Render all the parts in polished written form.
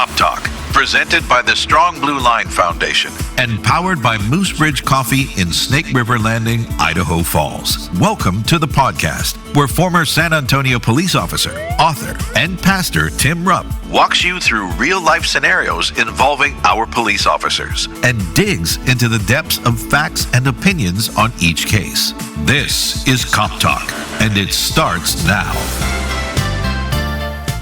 Cop Talk, presented by the Strong Blue Line Foundation and powered by Moose Ridge Coffee in Snake River Landing, Idaho Falls. Welcome to the podcast, where former San Antonio police officer, author, and pastor Tim Rupp walks you through real-life scenarios involving our police officers and digs into the depths of facts and opinions on each case. This is Cop Talk, and it starts now.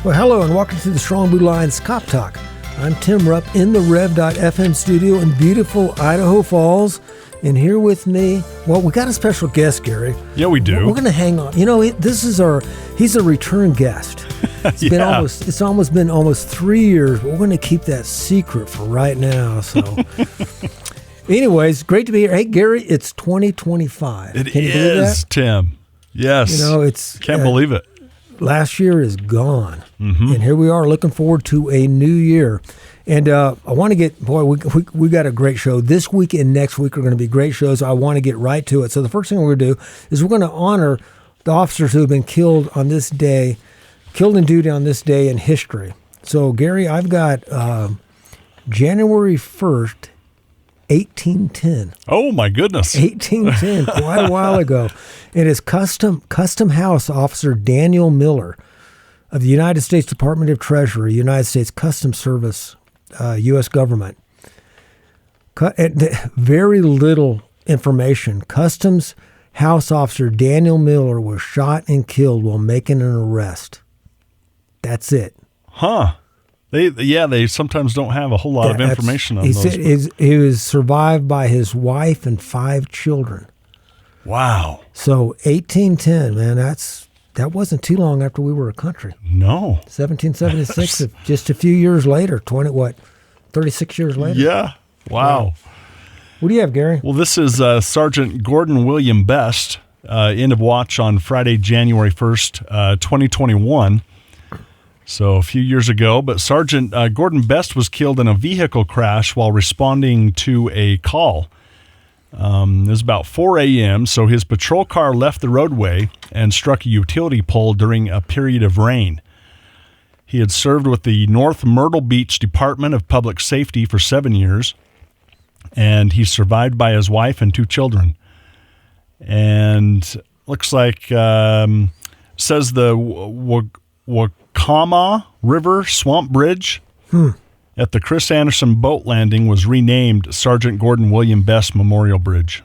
Well, hello, and welcome to the Strong Blue Line's Cop Talk. I'm Tim Rupp in the Rev.FM studio in beautiful Idaho Falls. And here with me, well, we got a special guest, Gary. Yeah, we do. We're going to hang on. You know, he's a return guest. It's almost been almost 3 years, but we're going to keep that secret for right now. So, anyways, great to be here. Hey, Gary, it's 2025. Can you believe that? Tim. Yes. You know, can't believe it. Last year is gone, and here we are looking forward to a new year. And I want to get, we got a great show. This week and next week are going to be great shows. I want to get right to it. So the first thing we're going to do is we're going to honor the officers who have been killed on this day, killed in duty on this day in history. So, Gary, I've got January 1st, 1810. Oh, my goodness. 1810, quite a while ago. It is Custom House Officer Daniel Miller of the United States Department of Treasury, United States Customs Service, U.S. government. Very little information. Customs House Officer Daniel Miller was shot and killed while making an arrest. That's it. Huh. They sometimes don't have a whole lot of information on those. He was survived by his wife and 5 children. Wow. So 1810, man, that wasn't too long after we were a country. No. 1776, just a few years later, 36 years later. Yeah. Wow. What do you have, Gary? Well, this is Sergeant Gordon William Best, end of watch on Friday, January 1st, 2021. So a few years ago, but Sergeant Gordon Best was killed in a vehicle crash while responding to a call. It was about 4 a.m., so his patrol car left the roadway and struck a utility pole during a period of rain. He had served with the North Myrtle Beach Department of Public Safety for 7 years, and he's survived by his wife and 2 children. And looks like, says the Wakama River Swamp Bridge at the Chris Anderson boat landing was renamed Sergeant Gordon William Best Memorial Bridge.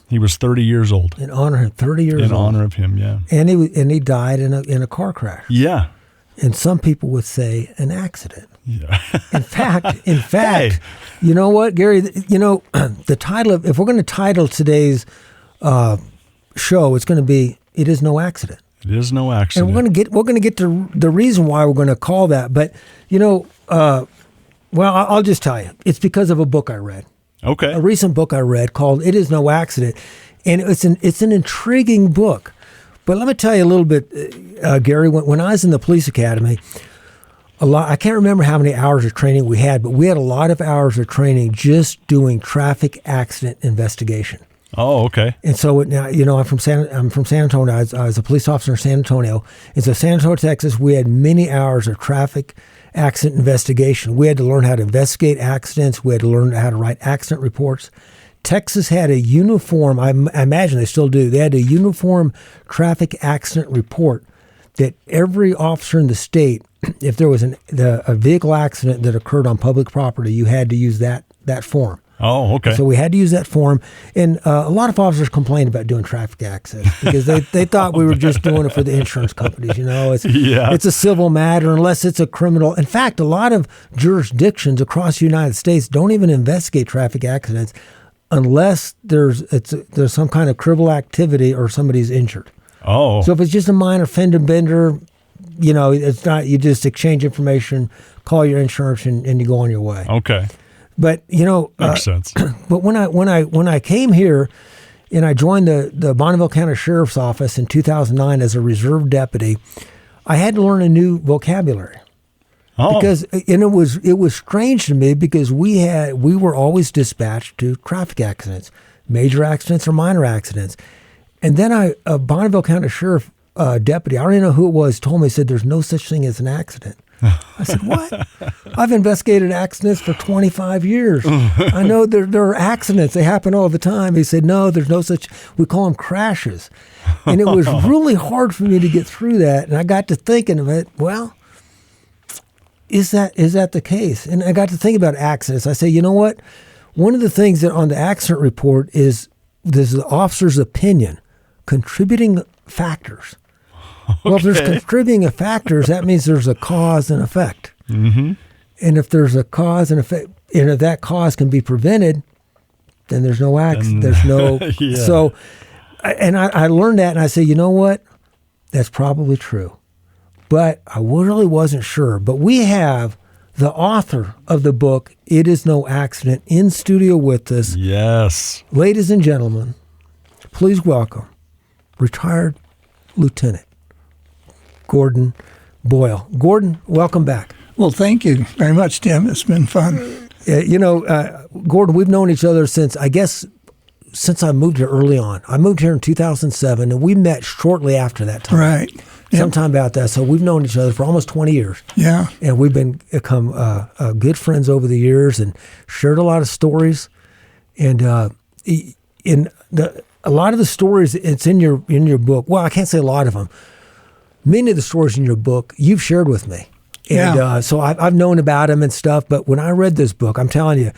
He was 30 years old. In honor of 30 years old. In honor of him, yeah. And he died in a car crash. Yeah. And some people would say an accident. Yeah. In fact, Hey. You know what, Gary? You know, the title of, if we're going to title today's show, it's going to be "It Is No Accident." It is no accident. And we're going to get to the reason why we're going to call that. But you know, well, I'll just tell you, it's because of a book I read. Okay. A recent book I read called "It Is No Accident," and it's an intriguing book. But let me tell you a little bit, Gary. When I was in the police academy, I can't remember how many hours of training we had, but we had a lot of hours of training just doing traffic accident investigation. Oh, okay. And so now, you know, I'm from San Antonio. I was a police officer in San Antonio. And so San Antonio, Texas, we had many hours of traffic accident investigation. We had to learn how to investigate accidents. We had to learn how to write accident reports. Texas had a uniform, I imagine they still do, they had a uniform traffic accident report that every officer in the state, if there was a vehicle accident that occurred on public property, you had to use that form. Oh, okay. So we had to use that form. And a lot of officers complained about doing traffic accidents because they thought we were just doing it for the insurance companies. You know, it's a civil matter unless it's a criminal. In fact, a lot of jurisdictions across the United States don't even investigate traffic accidents unless there's some kind of criminal activity or somebody's injured. Oh. So if it's just a minor fender bender, you know, it's not, you just exchange information, call your insurance, and you go on your way. Okay. But, you know, makes sense. But when I came here and I joined the Bonneville County Sheriff's Office in 2009 as a reserve deputy, I had to learn a new vocabulary. Oh. Because and it was strange to me because we were always dispatched to traffic accidents, major accidents or minor accidents. And then a Bonneville County Sheriff deputy, I don't even know who it was, told me, said there's no such thing as an accident. I said, what? I've investigated accidents for 25 years. I know there are accidents. They happen all the time. He said, no, there's no such, we call them crashes. And it was really hard for me to get through that. And I got to thinking of it, well, is that the case? And I got to think about accidents. I say, you know what? One of the things that on the accident report is there's the officer's opinion, contributing factors. Okay. Well, if there's contributing factors, that means there's a cause and effect. Mm-hmm. And if there's a cause and effect, and if that cause can be prevented, then there's no accident. There's no. Yeah. So, and I learned that, and I say, you know what? That's probably true. But I really wasn't sure. But we have the author of the book, It Is No Accident, in studio with us. Yes. Ladies and gentlemen, please welcome retired Lieutenant Gordon Boyle. Gordon, welcome back. Well, thank you very much, Tim. It's been fun. Gordon, we've known each other since I moved here early on. I moved here in 2007, and we met shortly after that time. Right. Yep. Sometime about that. So we've known each other for almost 20 years. Yeah. And we've become good friends over the years and shared a lot of stories. And a lot of the stories, it's in your book. Well, I can't say a lot of them. Many of the stories in your book you've shared with me. And yeah. So I've known about them and stuff. But when I read this book, I'm telling you,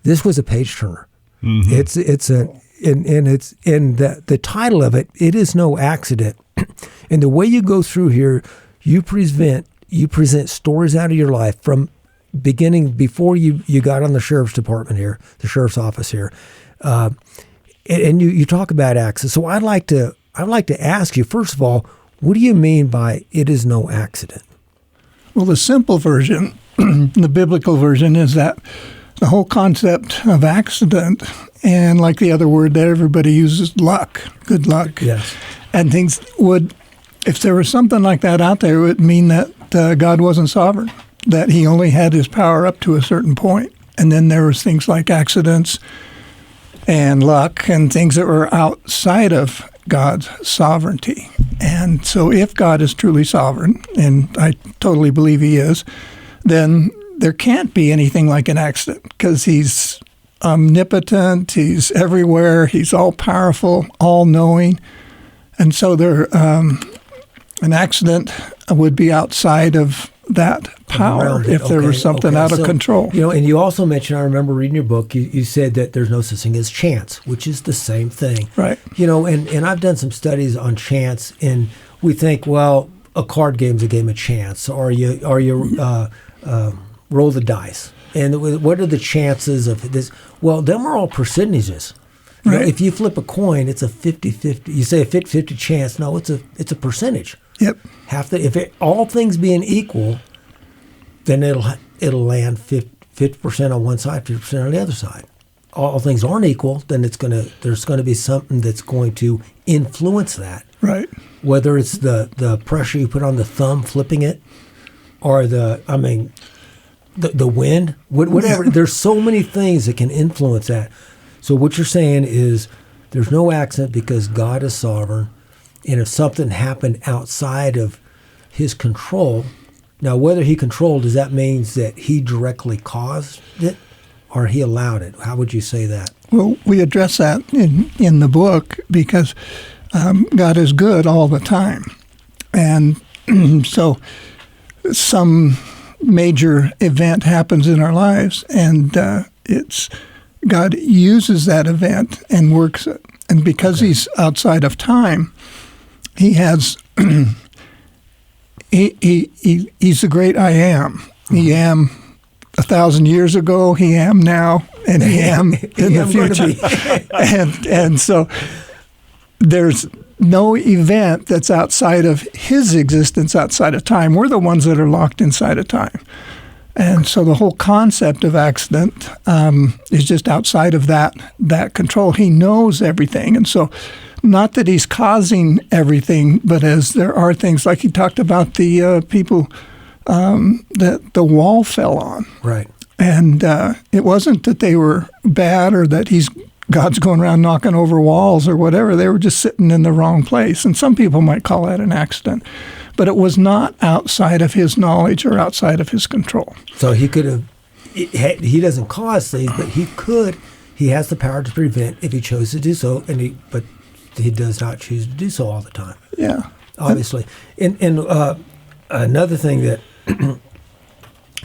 this was a page turner. Mm-hmm. It's the title of it Is No Accident. And the way you go through here, you present stories out of your life from beginning before you got on the sheriff's department here, the sheriff's office here, and you talk about accidents. So I'd like to ask you, first of all, what do you mean by it is no accident? Well, the simple version, the biblical version, is that the whole concept of accident, and like the other word that everybody uses, luck, good luck. Yes. And things would, if there was something like that out there, it would mean that God wasn't sovereign, that he only had his power up to a certain point. And then there was things like accidents and luck and things that were outside of God's sovereignty. And so if God is truly sovereign, and I totally believe he is, then there can't be anything like an accident because he's omnipotent, he's everywhere, he's all-powerful, all-knowing. And so an accident would be outside of that power if there was something out of control. And you also mentioned, I remember reading your book, you said that there's no such thing as chance, which is the same thing. Right. And I've done some studies on chance, and we think, well, a card game's a game of chance, or you roll the dice. And what are the chances of this? Well, them are all percentages. Right. If you flip a coin, it's a 50-50. You say a 50-50 chance. No, it's a percentage. Yep. All things being equal, then it'll land 50% on one side, 50% on the other side. All things aren't equal, then there's going to be something that's going to influence that. Right. Whether it's the pressure you put on the thumb flipping it, or the wind, whatever. Yeah. There's so many things that can influence that. So what you're saying is there's no accident because God is sovereign, and if something happened outside of his control, now whether he controlled, does that mean that he directly caused it or he allowed it? How would you say that? Well, we address that in the book because God is good all the time. And so some major event happens in our lives, and God uses that event and works it. And because he's outside of time, he has he's the great I am. He am 1,000 years ago, he am now, and he am in the future. and so there's no event that's outside of his existence, outside of time. We're the ones that are locked inside of time. And so the whole concept of accident is just outside of that control. He knows everything. And so not that he's causing everything, but as there are things like he talked about the people that the wall fell on. Right. And it wasn't that they were bad or that God's going around knocking over walls or whatever. They were just sitting in the wrong place. And some people might call that an accident. but it was not outside of his knowledge or outside of his control. So he could have. He doesn't cause things, but he could. He has the power to prevent if he chose to do so, but he does not choose to do so all the time. Yeah, obviously. And another thing that I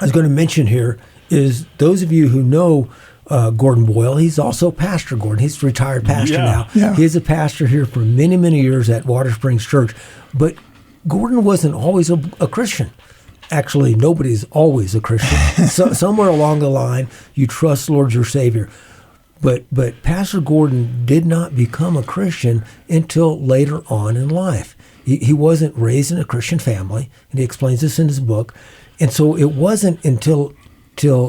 was going to mention here is those of you who know Gordon Boyle, he's also Pastor Gordon. He's a retired pastor now. Yeah. He's a pastor here for many, many years at Water Springs Church. But Gordon wasn't always a Christian. Actually, nobody's always a Christian. So somewhere along the line, you trust the Lord your Savior. But Pastor Gordon did not become a Christian until later on in life. He wasn't raised in a Christian family, and he explains this in his book. And so it wasn't until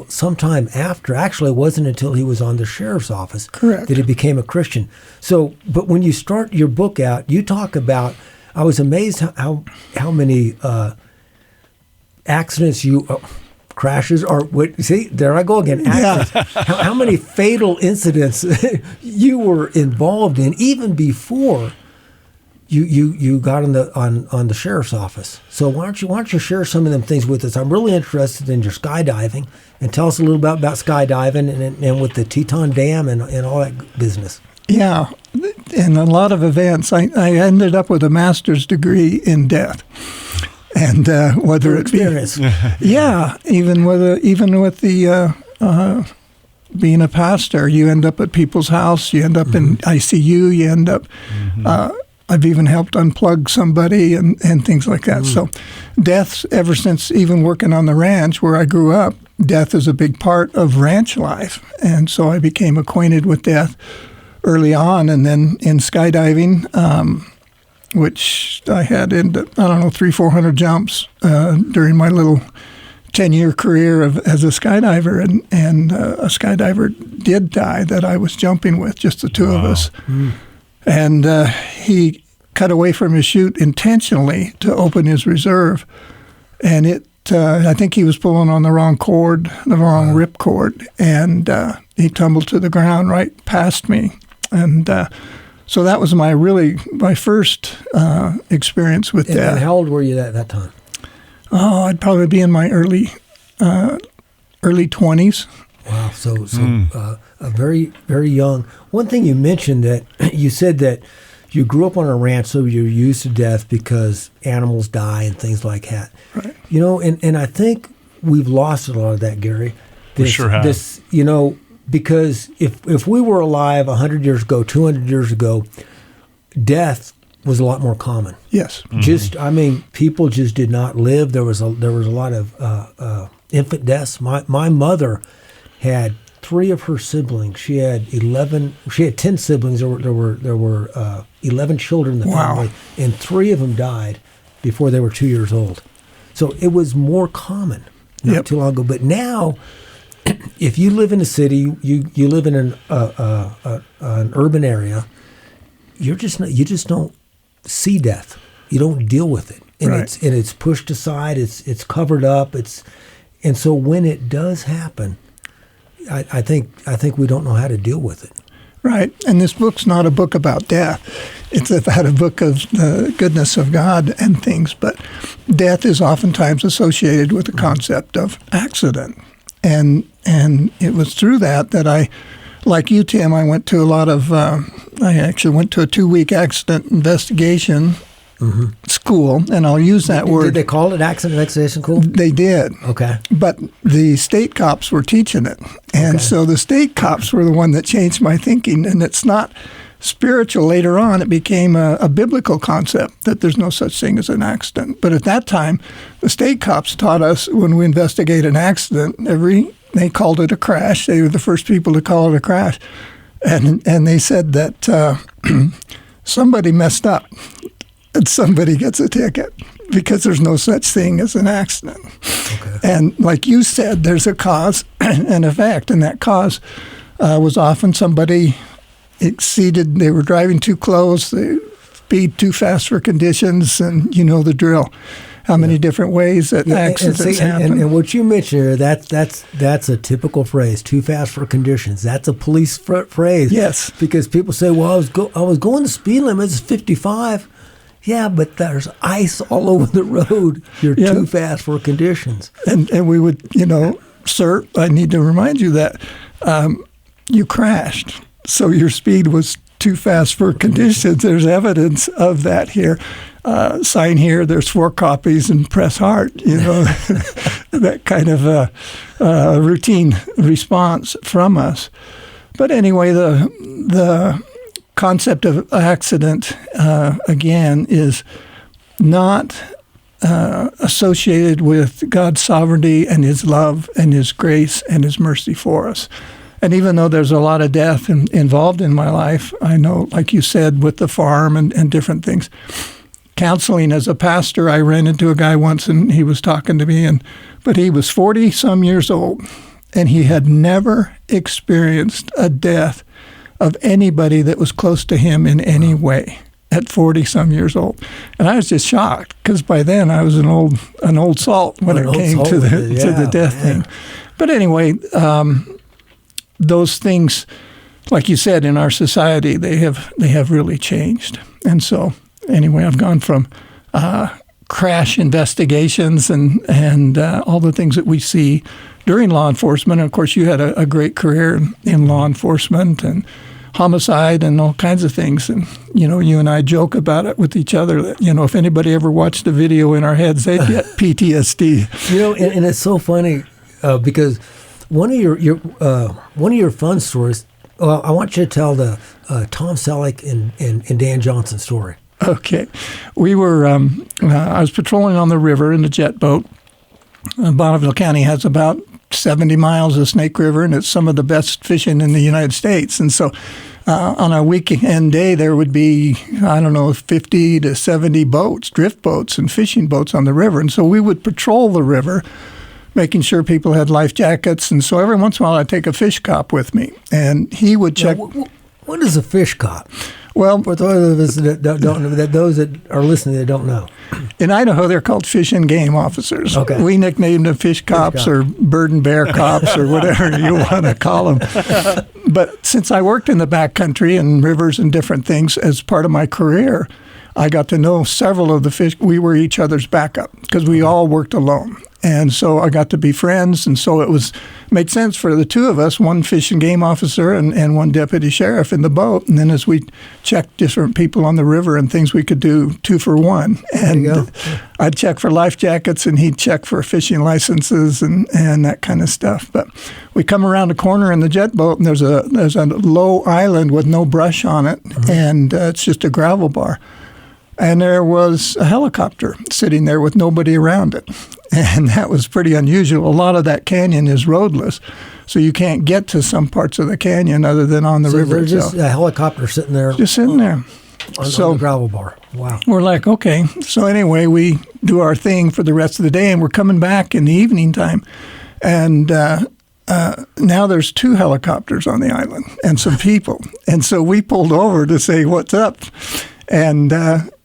sometime after, actually it wasn't until he was on the sheriff's office Correct. that he became a Christian. So, but when you start your book out, you talk about, I was amazed how many accidents crashes or what? See, there I go again. Accidents. Yeah. How many fatal incidents you were involved in even before you got on the sheriff's office. So why don't you share some of them things with us? I'm really interested in your skydiving, and tell us a little about skydiving and with the Teton Dam and all that business. Yeah, in a lot of events, I ended up with a master's degree in death. And whether it be, yeah, even with the being a pastor, you end up at people's house, you end up in ICU, you end up. I've even helped unplug somebody and things like that. So, death, ever since even working on the ranch where I grew up, death is a big part of ranch life, and so I became acquainted with death early on, and then in skydiving. Which I had in, 300-400 jumps during my little 10-year career as a skydiver, and a skydiver did die that I was jumping with, just the two of us. And he cut away from his chute intentionally to open his reserve, and I think he was pulling on the wrong cord, the wrong rip cord, and he tumbled to the ground right past me, and so that was my first experience with death. And how old were you at that time? Oh, I'd probably be in my early 20s. Wow, so very, very young. One thing you mentioned that you said that you grew up on a ranch, so you're used to death because animals die and things like that. Right. You know, and I think we've lost a lot of that, Gary. We sure have. Because if we were alive 100 years ago, 200 years ago, death was a lot more common. Yes. People just did not live. There was a lot of infant deaths. My mother had 3 of her siblings. She had 10 siblings. There were 11 children in the family, and 3 of them died before they were 2 years old. So it was more common not too long ago. But now, if you live in a city, you live in an urban area, you just don't see death. You don't deal with it, and it's pushed aside. It's covered up. And so when it does happen, I think we don't know how to deal with it. Right, and this book's not a book about death. It's about a book of the goodness of God and things. But death is oftentimes associated with the concept of accident. And it was through that I, like you, Tim, I went to I actually went to a 2-week accident investigation school, and I'll use that word. Did they call it accident investigation school? They did. Okay. But the state cops were teaching it. And so the state cops were the one that changed my thinking, and it's not spiritual. Later on, it became a biblical concept that there's no such thing as an accident. But at that time, the state cops taught us when we investigate an accident, they called it a crash. They were the first people to call it a crash. And they said that somebody messed up and somebody gets a ticket because there's no such thing as an accident. Okay. And like you said, there's a cause and effect, and that cause was often somebody exceeded, they were driving too close, they speed too fast for conditions, and you know the drill. How many different ways that accidents happen. And what you mentioned here, that's a typical phrase, too fast for conditions. That's a police phrase. Yes. Because people say, well, I was going the speed limit, it's 55. yeah, but there's ice all over the road. You're too fast for conditions. And we would, sir, I need to remind you that you crashed. So your speed was too fast for conditions. There's evidence of that here. Sign here, there's 4 copies, and press hard, that kind of routine response from us. But anyway, the concept of accident, again, is not associated with God's sovereignty and His love and His grace and His mercy for us. And even though there's a lot of death involved in my life, I know, like you said, with the farm and different things, counseling as a pastor, I ran into a guy once and he was talking to me, but he was 40-some years old, and he had never experienced a death of anybody that was close to him in any way at 40-some years old. And I was just shocked, because by then I was an old salt when it came to the death thing. But anyway, those things, like you said, in our society, they have really changed. And so anyway, I've gone from crash investigations and all the things that we see during law enforcement. And of course, you had a great career in law enforcement and homicide and all kinds of things. And, you and I joke about it with each other that, if anybody ever watched the video in our heads, they'd get PTSD. And it's so funny because one of your fun stories, I want you to tell the Tom Selleck and Dan Johnson story. Okay. We were, I was patrolling on the river in a jet boat. Bonneville County has about 70 miles of Snake River, and it's some of the best fishing in the United States. And so on a weekend day, there would be, 50 to 70 boats, drift boats and fishing boats on the river. And so we would patrol the river, making sure people had life jackets. And so every once in a while, I'd take a fish cop with me, and he would check. Now, what is a fish cop? Well, for those of us that don't know, those that are listening that don't know. In Idaho, they're called fish and game officers. Okay. We nicknamed them fish cops or bird and bear cops or whatever you want to call them. But since I worked in the backcountry and rivers and different things as part of my career, I got to know several of the fish. We were each other's backup because we all worked alone. And so I got to be friends, and so it made sense for the two of us, one fish and game officer and one deputy sheriff in the boat. And then as we checked different people on the river and things, we could do 2 for 1. And I'd check for life jackets, and he'd check for fishing licenses and that kind of stuff. But we come around a corner in the jet boat, and there's a low island with no brush on it, and it's just a gravel bar. And there was a helicopter sitting there with nobody around it. And that was pretty unusual. A lot of that canyon is roadless, so you can't get to some parts of the canyon other than on the river itself. Just a helicopter sitting there. Just sitting there. On the gravel bar. Wow. We're like, okay. So anyway, we do our thing for the rest of the day, and we're coming back in the evening time. And now there's 2 helicopters on the island and some people. And so we pulled over to say, what's up? And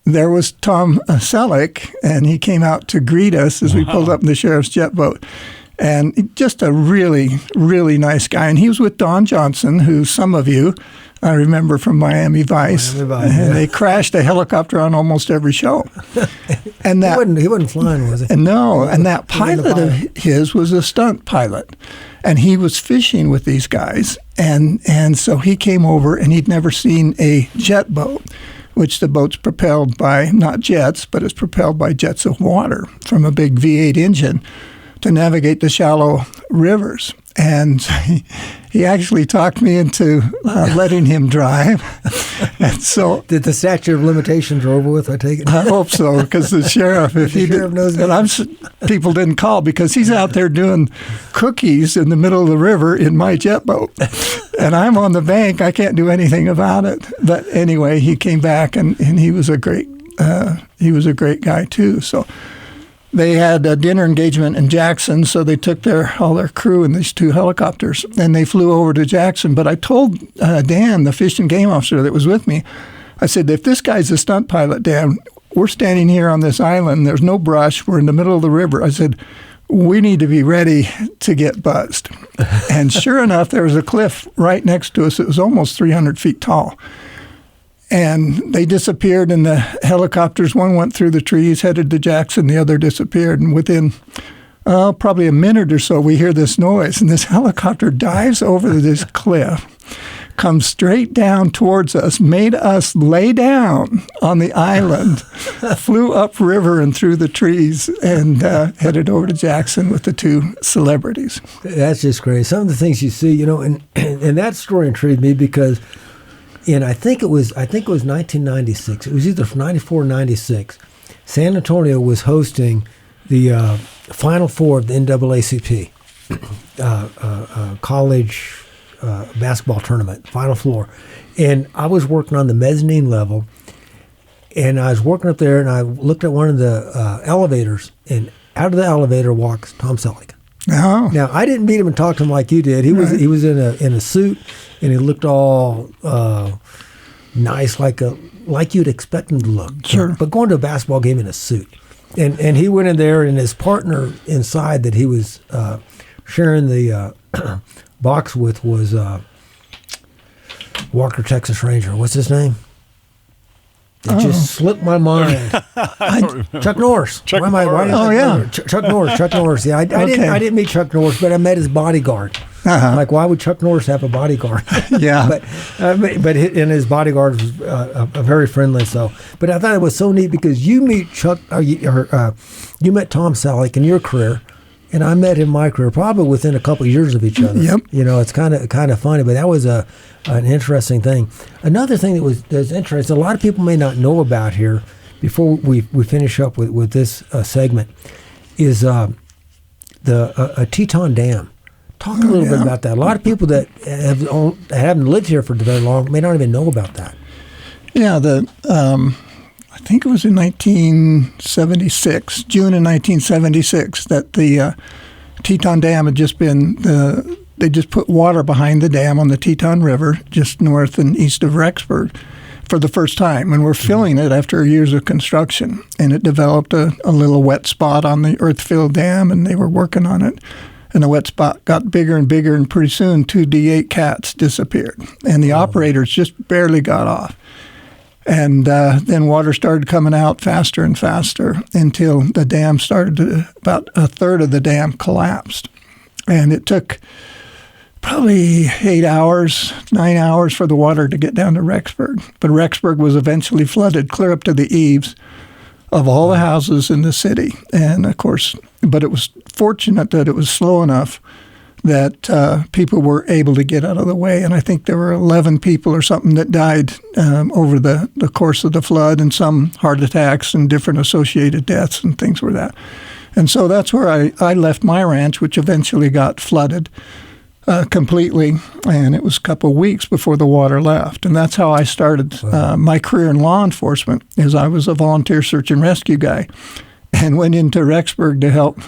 there was Tom Selleck, and he came out to greet us as we pulled up in the sheriff's jet boat. And just a really, really nice guy. And he was with Don Johnson, who some of you I remember from Miami Vice. And they crashed a helicopter on almost every show. And that he wasn't flying, was he? And no, and that pilot of his was a stunt pilot. And he was fishing with these guys. And so he came over, and he'd never seen a jet boat, which the boat's propelled by not jets, but it's propelled by jets of water from a big V8 engine to navigate the shallow rivers. And he actually talked me into letting him drive. And so, did the statute of limitations are over with, I take it? I hope so, because the sheriff, if he did, and people didn't call because he's out there doing cookies in the middle of the river in my jet boat. And I'm on the bank. I can't do anything about it. But anyway, he came back, and he was a great guy too. So they had a dinner engagement in Jackson, so they took all their crew in these 2 helicopters, and they flew over to Jackson. But I told Dan, the fish and game officer that was with me, I said, if this guy's a stunt pilot, Dan, we're standing here on this island. There's no brush. We're in the middle of the river. I said, we need to be ready to get buzzed. And sure enough, there was a cliff right next to us. It was almost 300 feet tall. And they disappeared, and the helicopters, one went through the trees, headed to Jackson, the other disappeared. And within probably a minute or so, we hear this noise, and this helicopter dives over this cliff, comes straight down towards us, made us lay down on the island, flew upriver and through the trees, and headed over to Jackson with the two celebrities. That's just great. Some of the things you see, and that story intrigued me because I think it was 1996. It was either 94 or 96. San Antonio was hosting the Final Four of the NAACP college basketball tournament, Final Four. And I was working on the mezzanine level, and I was working up there, and I looked at one of the elevators, and out of the elevator walks Tom Selleck. Oh. Now, I didn't meet him and talk to him like you did. He was in a suit, and he looked all nice, like you'd expect him to look. Sure. But going to a basketball game in a suit. And he went in there, and his partner inside that he was sharing the box with was Walker, Texas Ranger. What's his name? It just slipped my mind. Chuck Norris. Chuck Norris. Chuck Norris. Yeah, I didn't meet Chuck Norris, but I met his bodyguard. Uh-huh. Like, why would Chuck Norris have a bodyguard? Yeah. but his bodyguard was very friendly. So, but I thought it was so neat because you meet Chuck, you met Tom Selleck in your career, and I met him in my career probably within a couple of years of each other. Yep. It's kind of funny, but that was an interesting thing. Another thing that's interesting, a lot of people may not know about here before we finish up with this segment is the Teton Dam. Talk a little bit about that. A lot of people that haven't lived here for very long may not even know about that. Yeah, I think it was in 1976, June of 1976, that the Teton Dam had just been, they just put water behind the dam on the Teton River, just north and east of Rexburg, for the first time. And we're filling it after years of construction. And it developed a little wet spot on the earth-filled dam, and they were working on it. And the wet spot got bigger and bigger, and pretty soon 2 D8 cats disappeared. And the operators just barely got off. And then water started coming out faster and faster until the dam about a third of the dam collapsed. And it took probably 9 hours for the water to get down to Rexburg. But Rexburg was eventually flooded clear up to the eaves of all the houses in the city. And of course, but it was fortunate that it was slow enough that people were able to get out of the way. And I think there were 11 people or something that died over the course of the flood, and some heart attacks and different associated deaths and things were that. And so that's where I left my ranch, which eventually got flooded completely. And it was a couple of weeks before the water left. And that's how I started my career in law enforcement, is I was a volunteer search and rescue guy and went into Rexburg to help,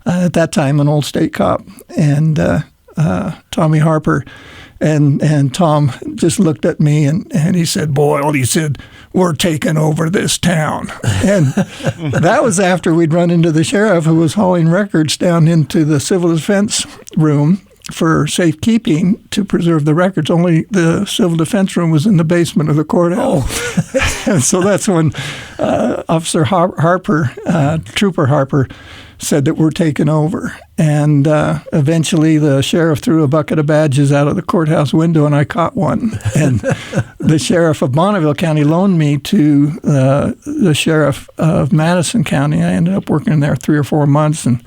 at that time, an old state cop, and Tommy Harper. And Tom just looked at me and he said, "Boyle," he said, "we're taking over this town." And that was after we'd run into the sheriff, who was hauling records down into the civil defense room for safekeeping to preserve the records. Only the civil defense room was in the basement of the courthouse. Oh. And so that's when Officer Harper, Trooper Harper, said that we're taking over. And eventually the sheriff threw a bucket of badges out of the courthouse window, and I caught one. And the sheriff of Bonneville County loaned me to the sheriff of Madison County. I ended up working there 3 or 4 months, and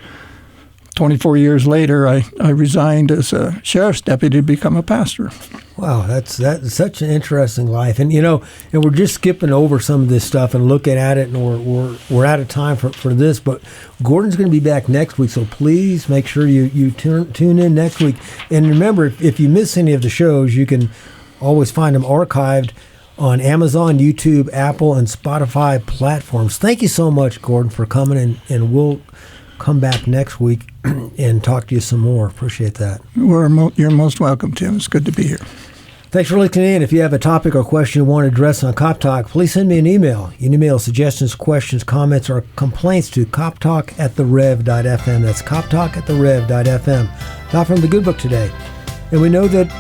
24 years later, I resigned as a sheriff's deputy to become a pastor. Wow, that's such an interesting life. And, and we're just skipping over some of this stuff and looking at it, and we're out of time for this. But Gordon's going to be back next week, so please make sure you tune in next week. And remember, if you miss any of the shows, you can always find them archived on Amazon, YouTube, Apple, and Spotify platforms. Thank you so much, Gordon, for coming, and we'll come back next week and talk to you some more. Appreciate that. You're most welcome, Tim. It's good to be here. Thanks for listening in. If you have a topic or question you want to address on Cop Talk, please send me an email. You can email suggestions, questions, comments, or complaints to coptalk@therev.fm. That's coptalk@therev.fm. Not from the Good Book today. And we know that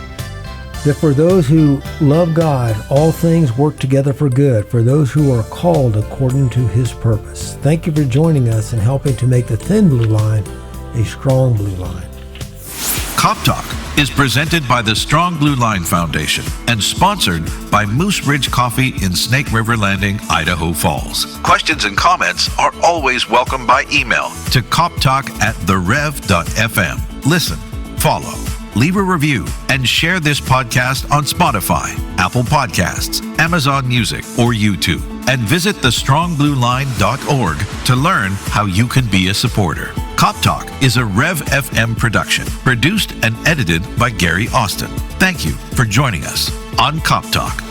that for those who love God, all things work together for good, for those who are called according to his purpose. Thank you for joining us and helping to make the thin blue line a strong blue line. Cop Talk is presented by the Strong Blue Line Foundation and sponsored by Moose Ridge Coffee in Snake River Landing, Idaho Falls. Questions and comments are always welcome by email to coptalk@therev.fm. Listen, follow, leave a review, and share this podcast on Spotify, Apple Podcasts, Amazon Music, or YouTube. And visit thestrongblueline.org to learn how you can be a supporter. Cop Talk is a Rev FM production, produced and edited by Gary Austin. Thank you for joining us on Cop Talk.